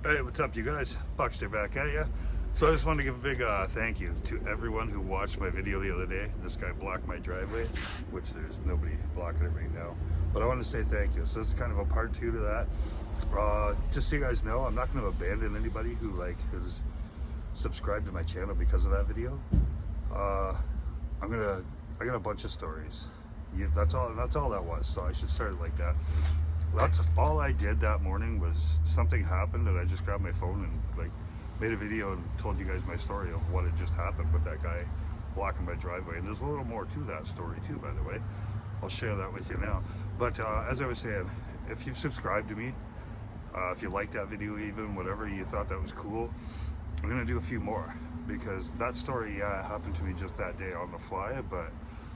Hey, what's up, you guys? Buckster back at ya. So I just wanted to give a big thank you to everyone who watched my video the other day. This guy blocked my driveway, which there's nobody blocking it right now. But I want to say thank you. So this is kind of a part two to that. Just so you guys know, I'm not going to abandon anybody who has subscribed to my channel because of that video. I got a bunch of stories. That's all that was. So I should start it like that. That's all I did that morning. Was something happened and I just grabbed my phone and made a video and told you guys my story of what had just happened with that guy blocking my driveway. And there's a little more to that story too, by the way. I'll share that with you now. But as I was saying, if you've subscribed to me, if you liked that video, even whatever, you thought that was cool, I'm gonna do a few more, because that story, yeah, happened to me just that day on the fly, but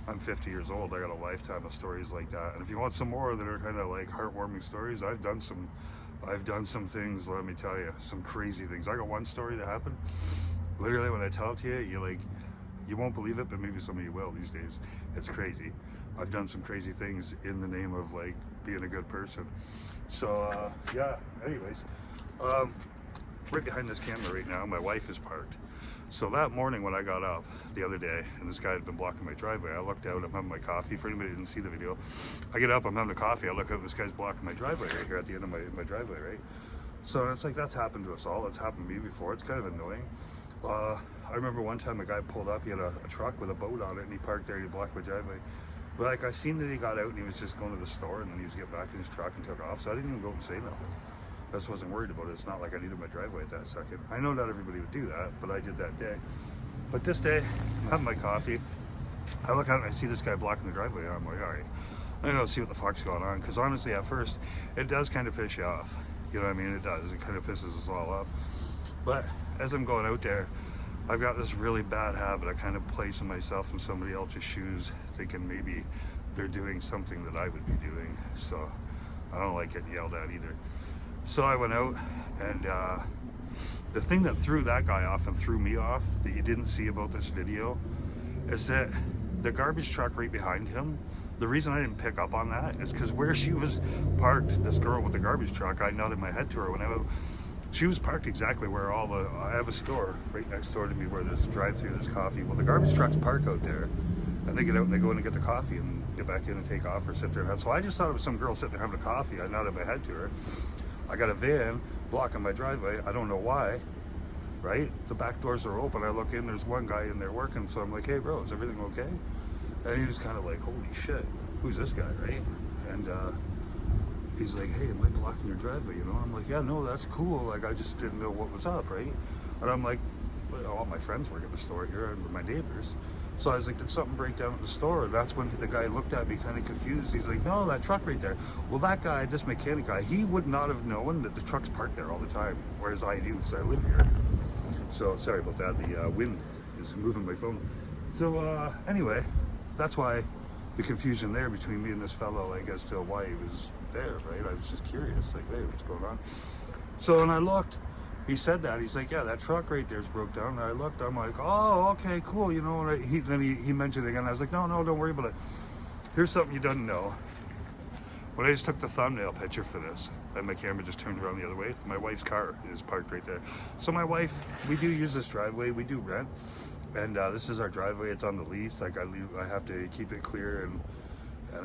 I'm 50 years old. I got a lifetime of stories like that. And if you want some more that are kind of like heartwarming stories, I've done some things, let me tell you, some crazy things. I got one story that happened. Literally, when I tell it to you, you won't believe it, but maybe some of you will these days. It's crazy. I've done some crazy things in the name of being a good person. So yeah, anyways, right behind this camera right now, my wife is parked. So that morning when I got up the other day and this guy had been blocking my driveway, I looked out, I'm having my coffee. For anybody who didn't see the video, I get up, I'm having a coffee, I look out, this guy's blocking my driveway right here at the end of my driveway, right? So it's like, that's happened to us all. It's happened to me before. It's kind of annoying. I remember one time a guy pulled up, he had a truck with a boat on it, and he parked there and he blocked my driveway. But I seen that he got out and he was just going to the store, and then he was getting back in his truck and took off, so I didn't even go and say nothing. I just wasn't worried about it. It's not like I needed my driveway at that second. I know not everybody would do that, but I did that day. But this day, I'm having my coffee. I look out and I see this guy blocking the driveway, and I'm like, all right, I'm gonna see what the fuck's going on. Because honestly, at first, it does kind of piss you off. You know what I mean? It does. It kind of pisses us all off. But as I'm going out there, I've got this really bad habit of kind of placing myself in somebody else's shoes, thinking maybe they're doing something that I would be doing. So I don't like getting yelled at either. So I went out, and the thing that threw that guy off and threw me off that you didn't see about this video is that the garbage truck right behind him, the reason I didn't pick up on that is because where she was parked, this girl with the garbage truck, I nodded my head to her when I went, she was parked exactly where I have a store right next door to me where there's drive-through, there's coffee. Well, the garbage trucks park out there, and they get out and they go in and get the coffee and get back in and take off or sit there. And so I just thought it was some girl sitting there having a coffee. I nodded my head to her. I got a van blocking my driveway. I don't know why, right? The back doors are open. I look in, there's one guy in there working. So I'm like, hey bro, is everything okay? And he was kind of like, holy shit, who's this guy, right? And he's like, hey, am I blocking your driveway? You know, I'm like, yeah, no, that's cool. I just didn't know what was up, right? And I'm like, well, all my friends work at the store here and my neighbors. So I was like, did something break down at the store? And that's when the guy looked at me kind of confused. He's like, no, that truck right there. Well, that guy, this mechanic guy, he would not have known that the truck's parked there all the time, whereas I do because I live here. So sorry about that. The wind is moving my phone. So anyway, that's why the confusion there between me and this fellow, as to why he was there, right? I was just curious, hey, what's going on? So when I looked, he said that. He's like, yeah, that truck right there's broke down. And I looked, I'm like, oh, okay, cool, you know. And then he mentioned it again. I was like, no, don't worry about it. Here's something you don't know. When I just took the thumbnail picture for this, and my camera just turned around the other way, my wife's car is parked right there. So my wife, we do use this driveway, we do rent, and this is our driveway. It's on the lease. I have to keep it clear, and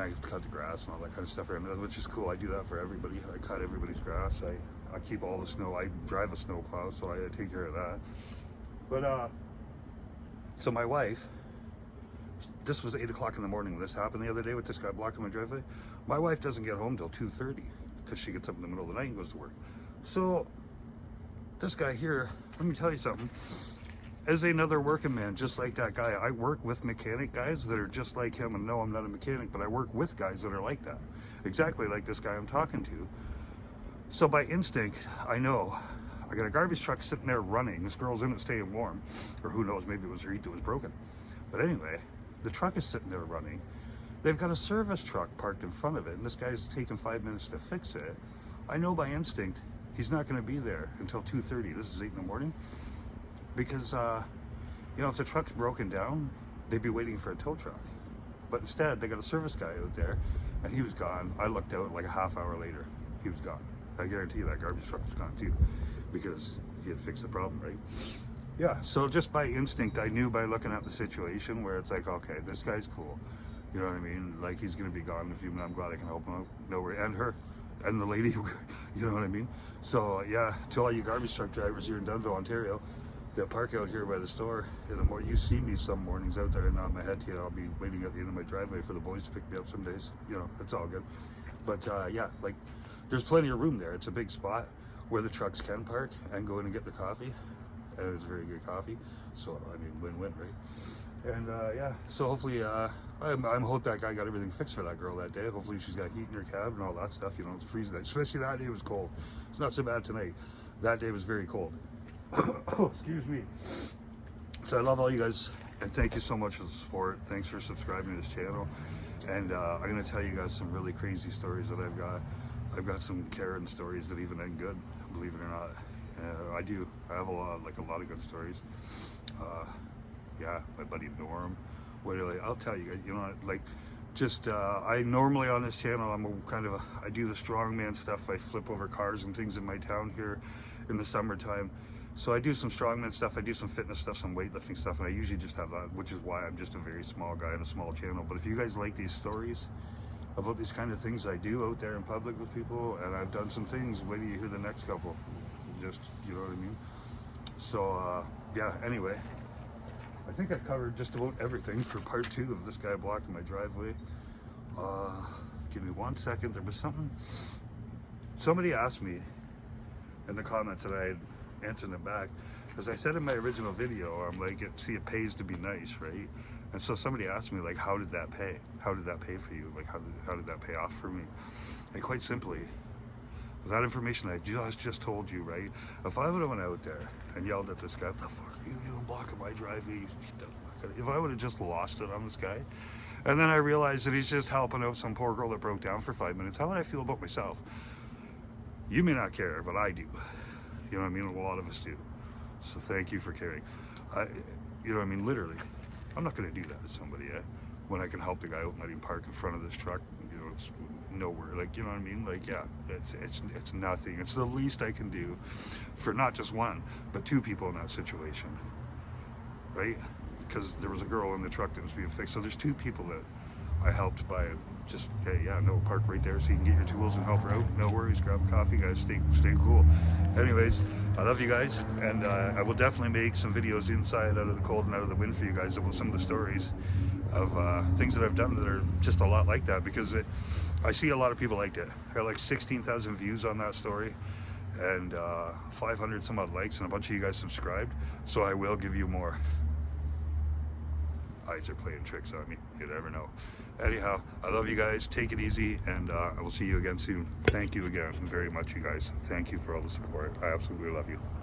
I have to cut the grass and all that kind of stuff, which is cool. I do that for everybody. I cut everybody's grass. I keep all the snow. I drive a snow plow, so I take care of that. But so my wife, this was 8 o'clock in the morning when this happened the other day with this guy blocking my driveway. My wife doesn't get home till 2:30 because she gets up in the middle of the night and goes to work. So this guy here, let me tell you something. As another working man, just like that guy, I work with mechanic guys that are just like him. And no, I'm not a mechanic, but I work with guys that are like that. Exactly like this guy I'm talking to. So by instinct, I know I got a garbage truck sitting there running. This girl's in it staying warm. Or who knows, maybe it was her heat that was broken. But anyway, the truck is sitting there running. They've got a service truck parked in front of it, and this guy's taking 5 minutes to fix it. I know by instinct he's not going to be there until 2:30. This is 8 in the morning. Because, if the truck's broken down, they'd be waiting for a tow truck. But instead, they got a service guy out there, and he was gone. I looked out like a half hour later. He was gone. I guarantee you that garbage truck was gone too. because he had fixed the problem, right? Yeah, so just by instinct, I knew by looking at the situation where it's like, okay, this guy's cool. You know what I mean? Like, he's going to be gone in a few minutes. I'm glad I can help him out. No worry. And her. And the lady, you know what I mean? So, yeah, to all you garbage truck drivers here in Dunville, Ontario, that park out here by the store, in the morning, you see me some mornings out there and nod my head to you. I'll be waiting at the end of my driveway for the boys to pick me up some days. You know, it's all good. But, yeah, like, there's plenty of room there. It's a big spot where the trucks can park and go in and get the coffee. And it's very good coffee. So, I mean, win-win, right? And, yeah, so hopefully, I'm hope that guy got everything fixed for that girl that day. Hopefully she's got heat in her cab and all that stuff. You know, it's freezing. Especially that day it was cold. It's not so bad tonight. That day was very cold. Oh, excuse me. So I love all you guys, and thank you so much for the support. Thanks for subscribing to this channel. And I'm going to tell you guys some really crazy stories that I've got. I've got some Karen stories that even end good, believe it or not. I do. I have a lot of good stories. Yeah, my buddy Norm. I'll tell you guys, you know, like, just, I normally on this channel, I do the strongman stuff. I flip over cars and things in my town here in the summertime. So I do some strongman stuff, I do some fitness stuff, some weightlifting stuff, and I usually just have that, which is why I'm just a very small guy in a small channel. But if you guys like these stories about these kind of things I do out there in public with people, and I've done some things, wait till you hear the next couple. Just, you know what I mean? So, yeah, anyway. I think I've covered just about everything for part 2 of this guy blocking my driveway. Give me 1 second. There was somebody asked me in the comments, and I had answered them back, because I said in my original video, I'm like, it pays to be nice, right? And so somebody asked me, like, how did that pay? How did that pay for you? Like, how did that pay off for me? And quite simply, with that information I just told you, right? If I would have went out there and yelled at this guy, what the fuck are you doing blocking my driveway? If I would have just lost it on this guy, and then I realized that he's just helping out some poor girl that broke down for 5 minutes, how would I feel about myself? You may not care, but I do. You know what I mean? A lot of us do. So thank you for caring. You know what I mean? Literally, I'm not going to do that to somebody when I can help the guy out and let him park in front of this truck. You know, it's nowhere. Like, you know what I mean? Like, yeah, it's nothing. It's the least I can do for not just one, but 2 people in that situation, right? Because there was a girl in the truck that was being fixed. So there's 2 people that I helped by just, hey, yeah, no, park right there so you can get your tools and help her out. No worries, grab a coffee, guys, stay cool. Anyways, I love you guys, and I will definitely make some videos inside, out of the cold and out of the wind for you guys about some of the stories of things that I've done that are just a lot like that, because I see a lot of people liked it. I got like 16,000 views on that story, and 500 some odd likes, and a bunch of you guys subscribed, so I will give you more. Eyes are playing tricks on me, you never know. Anyhow, I love you guys, take it easy, and I will see you again soon. Thank you again very much, you guys. Thank you for all the support. I absolutely love you.